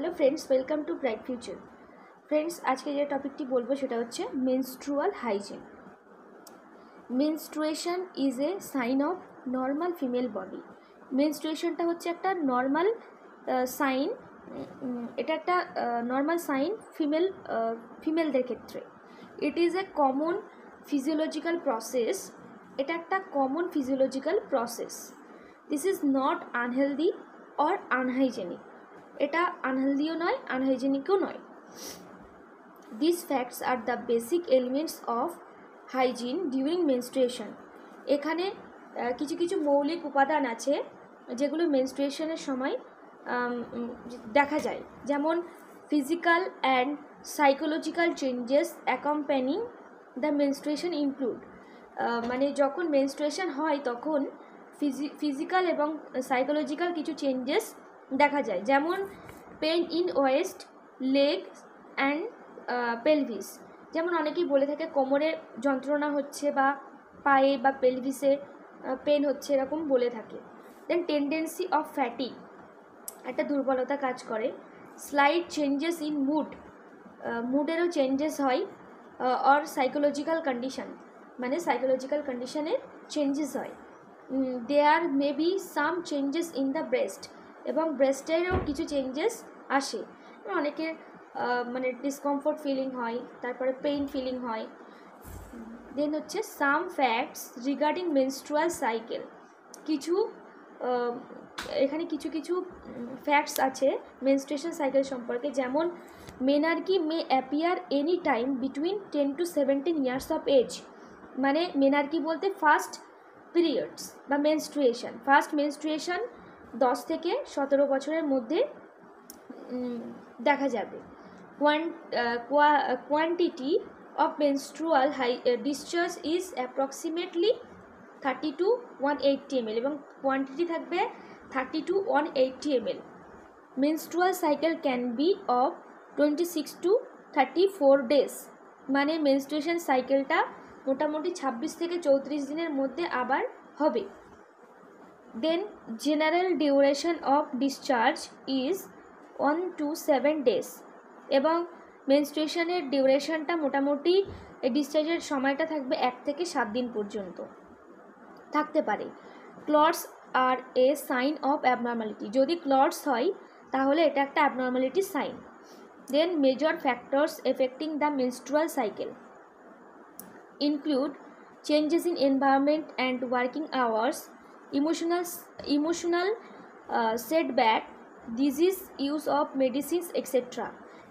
Hello friends, welcome to bright future. Friends, आज के जो टपिकटी बोलबो सेटा होच्छे menstrual hygiene. Menstruation is a sign of normal female body. मेंस्ट्रुएशनटा होच्छे एकटा नर्माल साइन, এটা একটা নর্মাল সাইন ফিমেলদের ক্ষেত্রে। It is a common physiological process. এটা একটা common physiological process. This is not unhealthy or unhygienic. এটা আনহেলদিও নয়, আনহাইজেনিকও নয়। This facts are the basic elements of hygiene during menstruation. এখানে কিছু কিছু মৌলিক উপাদান আছে যেগুলো মেনস্ট্রুয়েশনের সময় দেখা যায়, যেমন physical and psychological changes accompanying the menstruation include. মানে যখন মেনস্ট্রুয়েশন হয় তখন ফিজিক্যাল এবং সাইকোলজিক্যাল কিছু চেঞ্জেস দেখা যায়, যেমন pain in waist, leg and pelvis. যেমন অনেকেই বলে থাকে কোমরে যন্ত্রণা হচ্ছে বা পায়ে বা পেলভিসে পেন হচ্ছে, এরকম বলে থাকে। দেন টেন্ডেন্সি অফ ফ্যাটিক, একটা দুর্বলতা কাজ করে। স্লাইট চেঞ্জেস ইন মুডেরও চেঞ্জেস হয়। অর সাইকোলজিক্যাল কন্ডিশন, মানে সাইকোলজিক্যাল কন্ডিশনের চেঞ্জেস হয়। There may be some changes in the breast, এবং ব্রেস্টেরও কিছু চেঞ্জেস আসে। অনেকের মানে ডিসকমফোর্ট ফিলিং হয়, তারপরে পেইন ফিলিং হয়। দেন হচ্ছে সাম ফ্যাক্টস রিগার্ডিং মেনস্ট্রুয়াল সাইকেল। কিছু এখানে কিছু কিছু ফ্যাক্টস আছে মেনস্ট্রুয়েশন সাইকেল সম্পর্কে, যেমন menarche may appear any time between 10 to 17 years of age. মানে মেনার্কি বলতে ফার্স্ট পিরিয়ডস বা মেনস্ট্রুয়েশন, ফার্স্ট মেনস্ট্রুয়েশন 10 থেকে 17 বছরের মধ্যে দেখা যাবে। Quantity of menstrual discharge is approximately 30 to 180 ml, এবং কোয়ান্টিটি থাকবে 30 to 180 ml। Menstrual cycle can be of 26 to 34 days। মানে মেনস্ট্রুয়েশন সাইকেলটা মোটামুটি 26 থেকে 34 দিনের মধ্যে আবার হবে। দেন general duration of discharge is 1 to 7 days, এবং মেনস্ট্রুয়েশনের ডিউরেশনটা মোটামুটি ডিসচার্জের সময়টা থাকবে 1 থেকে 7 দিন পর্যন্ত থাকতে পারে। Clots are a sign of abnormality. যদি ক্লটস হয় তাহলে এটা একটা abnormality sign. Then major factors affecting the menstrual cycle include changes in environment and working hours, emotional setback, disease, use of medicines, etc.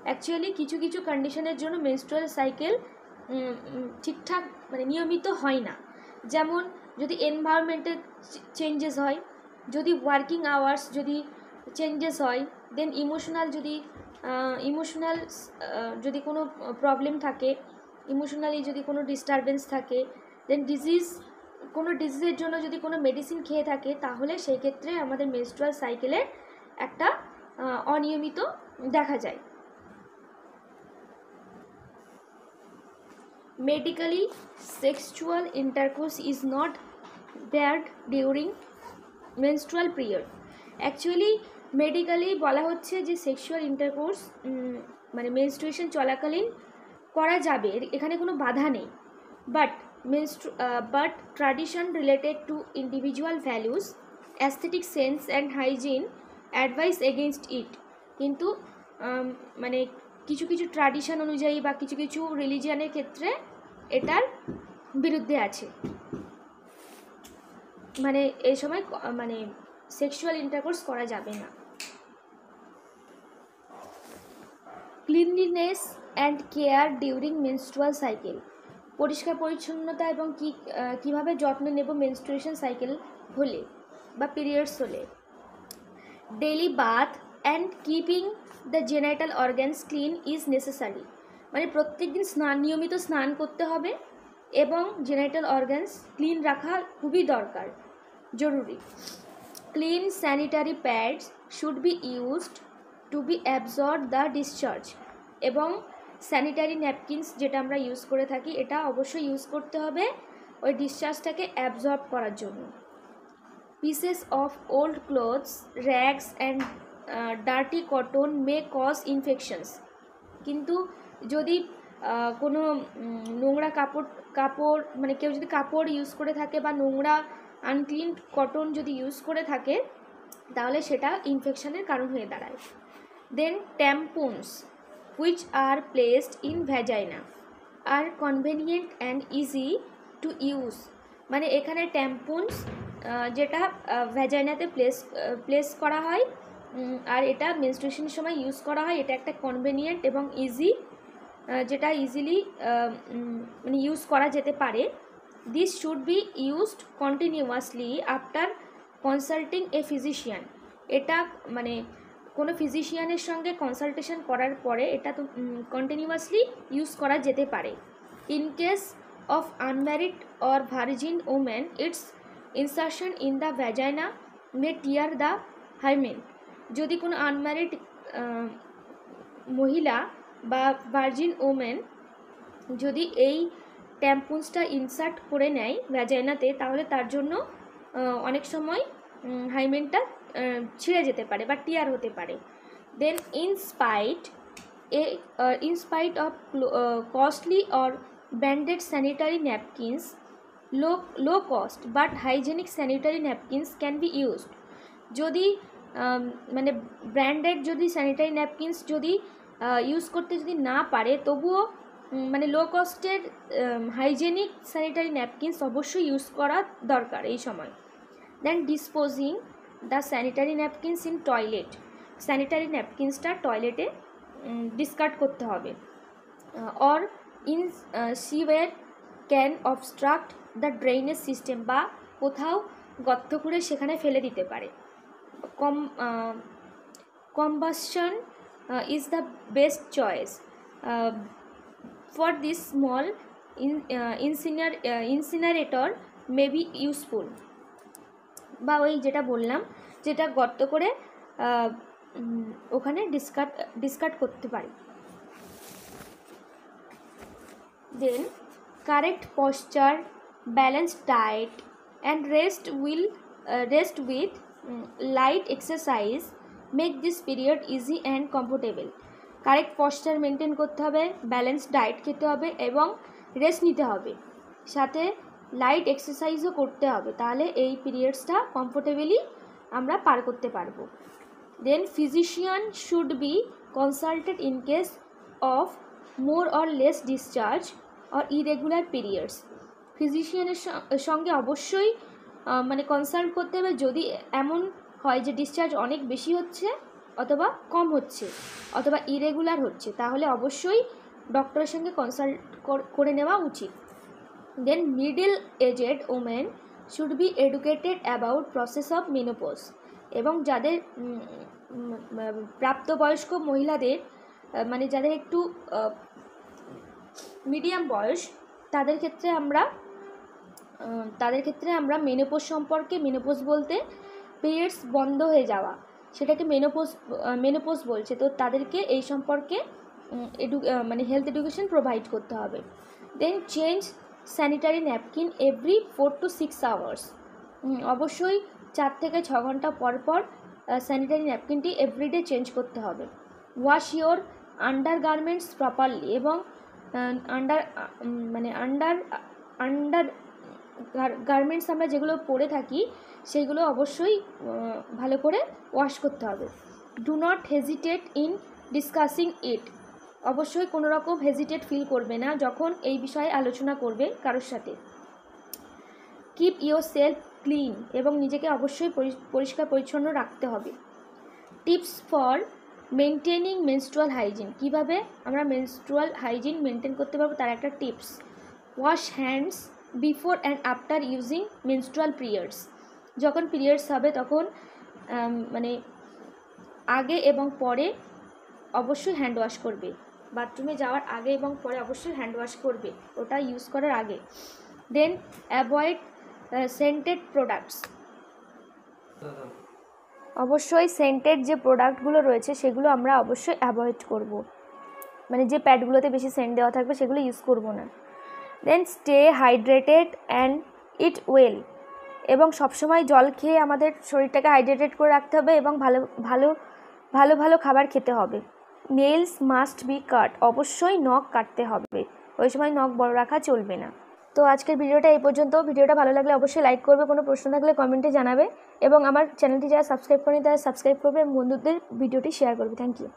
Actually কিছু কিছু কন্ডিশনের জন্য menstrual cycle ঠিকঠাক মানে নিয়মিত হয় না। যেমন যদি এনভায়রনমেন্টের চেঞ্জেস হয়, যদি ওয়ার্কিং আওয়ার্স যদি চেঞ্জেস হয়, দেন ইমোশনাল যদি কোনো প্রবলেম থাকে, ইমোশনালি যদি কোনো ডিস্টারবেন্স থাকে, দেন কোনো ডিজিজের জন্য যদি কোনো মেডিসিন খেয়ে থাকে, তাহলে সেই ক্ষেত্রে আমাদের মেনস্ট্রুয়াল সাইকেলের একটা অনিয়মিত দেখা যায়। Medically sexual intercourse is not bad during menstrual period. Actually medically বলা হচ্ছে যে সেক্সুয়াল ইন্টারকোর্স মানে মেনস্ট্রুয়েশন চলাকালীন করা যাবে, এখানে কোনো বাধা নেই। But tradition related to individual values, aesthetic sense and hygiene advice against it. কিন্তু মানে কিছু কিছু ট্র্যাডিশন অনুযায়ী বা কিছু কিছু রিলিজিয়ানের ক্ষেত্রে এটার বিরুদ্ধে আছে। মানে এই সময় মানে সেক্সুয়াল ইন্টারকোর্স করা যাবে না। Cleanliness and care during menstrual cycle. পরিষ্কার পরিচ্ছন্নতা এবং কীভাবে যত্ন নেব মেনস্ট্রুয়েশন সাইকেল হলে বা পিরিয়ডস হলে। Daily bath and keeping the genital organs clean is necessary. মানে প্রত্যেক দিন নিয়মিত স্নান করতে হবে এবং জেনাইটাল অর্গ্যানস ক্লিন রাখা খুবই দরকার, জরুরি। Clean sanitary pads should be used to be absorb the discharge, এবং স্যানিটারি ন্যাপকিনস যেটা আমরা ইউজ করে থাকি এটা অবশ্যই ইউজ করতে হবে ওই ডিসচার্জটাকে অ্যাবজর্ব করার জন্য। Pieces of old clothes, rags and dirty cotton may cause infections. কিন্তু যদি কোনো নোংরা কাপড় মানে কেউ যদি কাপড় ইউজ করে থাকে বা নোংরা আনক্লিন কটন যদি ইউজ করে থাকে তাহলে সেটা ইনফেকশনের কারণ হয়ে দাঁড়ায়। Then tampons which are placed in vagina are convenient and easy to use. মানে এখানে ট্যাম্পুনস যেটা ভ্যাজাইনাতে প্লেস করা হয় আর এটা মেনস্ট্রুয়েশনের সময় ইউজ করা হয়, এটা একটা কনভেনিয়েন্ট এবং ইজি, যেটা ইজিলি মানে ইউজ করা যেতে পারে। This should be used continuously after consulting a physician. এটা মানে কোনো ফিজিশিয়ানের সঙ্গে কনসালটেশন করার পরে এটা তো কন্টিনিউয়াসলি ইউজ করা যেতে পারে। In case of unmarried or virgin women its insertion in the vagina may tear the hymen. যদি কোনো আনম্যারিড মহিলা বা ভার্জিন ওমেন যদি এই ট্যাম্পুন্সটা ইনসার্ট করে নেয় ভ্যাজাইনাতে তাহলে তার জন্য অনেক সময় হাইমেনটা ছিঁড়ে যেতে পারে বা টিয়ার হতে পারে। Then in spite of costly or branded sanitary napkins low cost but hygienic sanitary napkins can be used. যদি মানে ব্র্যান্ডেড যদি স্যানিটারি ন্যাপকিনস যদি ইউজ করতে যদি না পারে তবুও মানে লো কস্টের হাইজেনিক স্যানিটারি ন্যাপকিনস অবশ্যই ইউজ করা দরকার এই সময়। Then disposing the sanitary napkins in toilet. Sanitary ন্যাপকিনসটা টয়লেটে ডিসকার্ড করতে হবে। Or in sewer can obstruct the drainage system, বা কোথাও গর্ত করে সেখানে ফেলে দিতে পারে। Combustion is the best choice for this small incinerator may be useful. বা ওই যেটা বললাম যেটা গর্ত করে ওখানে ডিসকার্ড করতে পারি। Then correct posture, balanced diet and rest with light exercise make this period easy and comfortable. Correct posture maintain করতে হবে, ব্যালেন্সড ডায়েট খেতে হবে এবং রেস্ট নিতে হবে, সাথে লাইট এক্সারসাইজও করতে হবে, তাহলে এই পিরিয়ডসটা কমফোর্টেবলি আমরা পার করতে পারবো। Then physician should be consulted in case of more or less discharge or irregular periods. ফিজিশিয়ানের সঙ্গে অবশ্যই মানে কনসাল্ট করতে হবে যদি এমন হয় যে ডিসচার্জ অনেক বেশি হচ্ছে অথবা কম হচ্ছে অথবা ইরেগুলার হচ্ছে, তাহলে অবশ্যই ডক্টরের সঙ্গে কনসাল্ট করে নেওয়া উচিত। Then middle aged women should be educated about process of menopause. এবং যাদের প্রাপ্তবয়স্ক মহিলাদের মানে যাদের একটু মিডিয়াম বয়স তাদের ক্ষেত্রে আমরা মেনোপজ সম্পর্কে, মেনোপজ বলতে পিরিয়ডস বন্ধ হয়ে যাওয়া, সেটাকে মেনোপজ বলছে, তো তাদেরকে এই সম্পর্কে মানে হেলথ এডুকেশন প্রোভাইড করতে হবে। Then change sanitary napkin every 4 to 6 hours. অবশ্যই 4 থেকে 6 ঘন্টা পর পর স্যানিটারি ন্যাপকিনটি এভরিডে চেঞ্জ করতে হবে। Wash your under garments properly. এবং আন্ডার গার্মেন্টস আমরা যেগুলো পরে থাকি সেগুলো অবশ্যই ভালো করে ওয়াশ করতে হবে। Do not hesitate in discussing it. অবশ্যই কোনো রকম হেজিটেট ফিল করবে না যখন এই বিষয়ে আলোচনা করবে কারোর সাথে। Keep your self clean. এবং নিজেকে অবশ্যই পরিষ্কার পরিচ্ছন্ন রাখতে হবে। Tips for maintaining menstrual hygiene. কীভাবে আমরা মেনস্ট্রুয়াল হাইজিন মেনটেন করতে পারবো তার একটা tips. Wash hands before and after using menstrual periods. যখন পিরিয়ডস হবে তখন মানে আগে এবং পরে অবশ্যই হ্যান্ড ওয়াশ করবে। বাথরুমে যাওয়ার আগে এবং পরে অবশ্যই হ্যান্ড ওয়াশ করবে, ওটা ইউজ করার আগে। দেন অ্যাভয়েড সেন্টেড প্রোডাক্টস। অবশ্যই সেন্টেড যে প্রোডাক্টগুলো রয়েছে সেগুলো আমরা অবশ্যই অ্যাভয়েড করব, মানে যে প্যাডগুলোতে বেশি সেন্ট দেওয়া থাকবে সেগুলো ইউজ করব না। Then stay hydrated and eat well. এবং সবসময় জল খেয়ে আমাদের শরীরটাকে হাইড্রেটেড করে রাখতে হবে এবং ভালো ভালো ভালো খাবার খেতে হবে। নেলস মাস্ট বি কাট, অবশ্যই নখ কাটতে হবে, ওই সময় নখ বড় রাখা চলবে না। তো আজকের ভিডিওটা এই পর্যন্ত। ভিডিওটা ভালো লাগলে অবশ্যই লাইক করবে, কোনো প্রশ্ন থাকলে কমেন্টে জানাবে এবং আমার চ্যানেলটি যারা সাবস্ক্রাইব করেনি তারা সাবস্ক্রাইব করবে এবং বন্ধুদের ভিডিওটি শেয়ার করবে। Thank you.